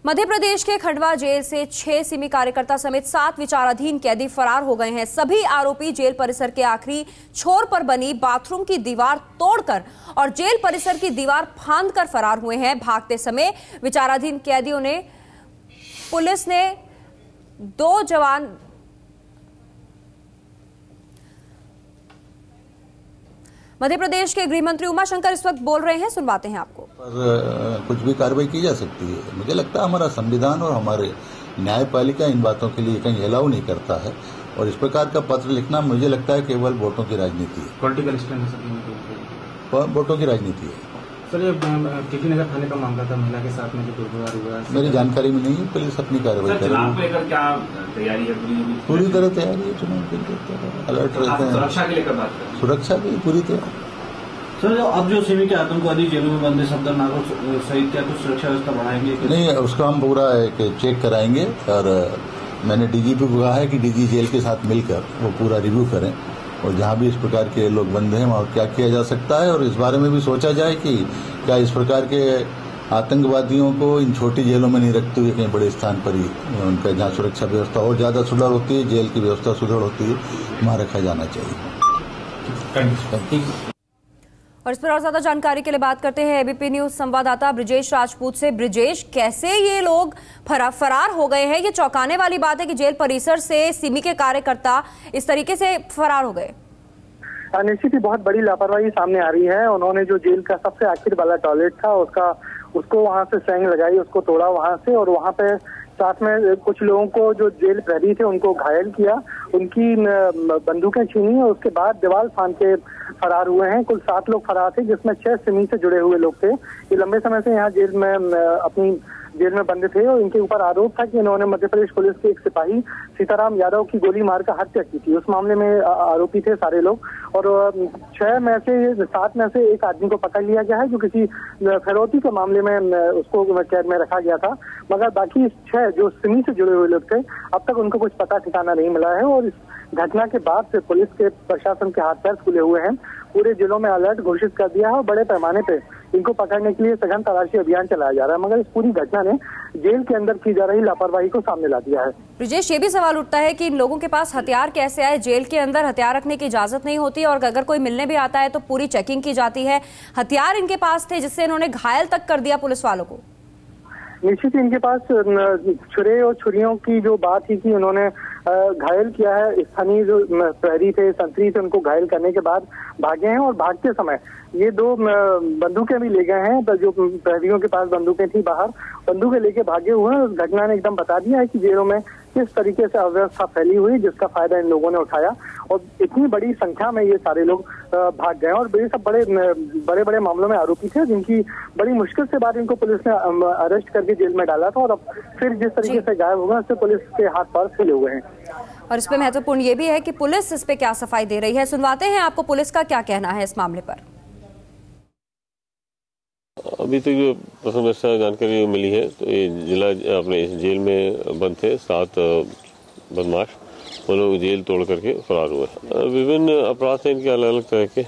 मध्य प्रदेश के खंडवा जेल से 6 सिमी कार्यकर्ता समेत 7 विचाराधीन कैदी फरार हो गए हैं। सभी आरोपी जेल परिसर के आखिरी छोर पर बनी बाथरूम की दीवार तोड़कर और जेल परिसर की दीवार फांदकर फरार हुए हैं। भागते समय विचाराधीन कैदियों ने पुलिस ने 2 जवान मध्य प्रदेश के गृह मंत्री उमाशंकर इस वक्त बोल रहे हैं, सुनवाते हैं आपको। पर कुछ भी कार्रवाई की जा सकती है। मुझे लगता है हमारा संविधान और हमारे न्यायपालिका इन बातों के लिए कहीं अलाउ नहीं करता है और इस प्रकार का पत्र लिखना मुझे लगता है केवल वोटों की राजनीति है। पॉलिटिकल वोटों की राजनीति है। सर, ये टीपी नगर थाने का मामला था, महिला के साथ में जो दुर्व्यवहार हुआ है, मेरी जानकारी में नहीं है। पुलिस अपनी कार्रवाई कर रही है। क्या तैयारी है? पूरी तरह तैयारी है। चुनाव के लिए अलर्ट रहते हैं। सुरक्षा के लेकर बात करें। सुरक्षा की पूरी तैयारी। सर, अब जो सिमी के आतंकवादी जेलों में बंद है, सफदर नागौर सहित, क्या कुछ सुरक्षा व्यवस्था बढ़ाएंगे? नहीं, उसका हम पूरा चेक कराएंगे और मैंने डीजीपी को कहा है कि डीजी जेल के साथ मिलकर वो पूरा रिव्यू करें और जहां भी इस प्रकार के लोग बंद हैं वहां क्या किया जा सकता है और इस बारे में भी सोचा जाए कि क्या इस प्रकार के आतंकवादियों को इन छोटी जेलों में नहीं रखते हुए कहीं बड़े स्थान पर ही उनका जहां सुरक्षा व्यवस्था और ज्यादा सुधार होती है, जेल की व्यवस्था सुदृढ़ होती है, वहां रखा जाना चाहिए। और इस पर और ज्यादा जानकारी के लिए बात करते हैं एबीपी न्यूज संवाददाता ब्रिजेश राजपूत से। ब्रिजेश, कैसे ये लोग फरार हो गए हैं? ये चौंकाने वाली बात है कि जेल परिसर से सिमी के कार्यकर्ता इस तरीके से फरार हो गए। निश्चित ही बहुत बड़ी लापरवाही सामने आ रही है। उन्होंने जो जेल का सबसे आखिर वाला टॉयलेट था उसको वहां से सेंग लगाई, उसको तोड़ा वहां से और वहां पे साथ में कुछ लोगों को जो जेल प्रहरी थे उनको घायल किया, उनकी बंदूकें छीनी और उसके बाद दीवार फांद के फरार हुए हैं। कुल 7 लोग फरार थे जिसमें 6 सिमी से जुड़े हुए लोग थे। ये लंबे समय से यहाँ अपनी जेल में बंद थे और इनके ऊपर आरोप था कि इन्होंने मध्य प्रदेश पुलिस के एक सिपाही सीताराम यादव की गोली मारकर हत्या की थी। उस मामले में आरोपी थे सारे लोग और 7 में से एक आदमी को पकड़ लिया गया है जो किसी फिरौती के मामले में उसको कैद में रखा गया था, मगर बाकी 6 जो सिमी से जुड़े हुए लोग थे अब तक उनको कुछ पता ठिकाना नहीं मिला है। और इस घटना के बाद से पुलिस के प्रशासन के हाथ पैर खुले हुए हैं। पूरे जिलों में अलर्ट घोषित कर दिया है और बड़े पैमाने पे इनको पकड़ने के लिए सघन तलाशी अभियान चलाया जा रहा है, मगर इस पूरी घटना ने जेल के अंदर की जा रही लापरवाही को सामने ला दिया है। ब्रिजेश, ये भी सवाल उठता है कि इन लोगों के पास हथियार कैसे आए? जेल के अंदर हथियार रखने की इजाजत नहीं होती और अगर कोई मिलने भी आता है तो पूरी चेकिंग की जाती है। हथियार इनके पास थे जिससे इन्होंने घायल तक कर दिया पुलिस वालों को। निश्चित इनके पास छुरे और छुरियों की जो बात ही की, उन्होंने घायल किया है। स्थानीय जो प्रहरी थे, संतरी थे, उनको घायल करने के बाद भागे हैं और भागते समय ये 2 बंदूकें भी ले गए हैं। जो प्रहरियों के पास बंदूकें थी बाहर, बंदूकें लेके भागे हुए हैं। उस घटना ने एकदम बता दिया है कि जेलों में किस तरीके से अव्यवस्था फैली हुई जिसका फायदा इन लोगों ने उठाया और इतनी बड़ी संख्या में ये सारे लोग भाग गए और ये सब बड़े बड़े मामलों में आरोपी थे जिनकी बड़ी मुश्किल से बाद इनको पुलिस ने अरेस्ट करके जेल में डाला था और अब फिर जिस तरीके से गायब हो गए उससे पुलिस के हाथ पैर फैले हुए हैं। और इस पे महत्वपूर्ण ये भी है कि पुलिस इस पे क्या सफाई दे रही है, सुनवाते हैं आपको पुलिस का क्या कहना है इस मामले पर। अभी तक जो प्रथम जानकारी मिली है तो ये जिला अपने इस जेल में बंद थे 7 बदमाश, वो लोग जेल तोड़ करके फरार हुए। विभिन्न अपराध हैं इनके अलग अलग तरह के।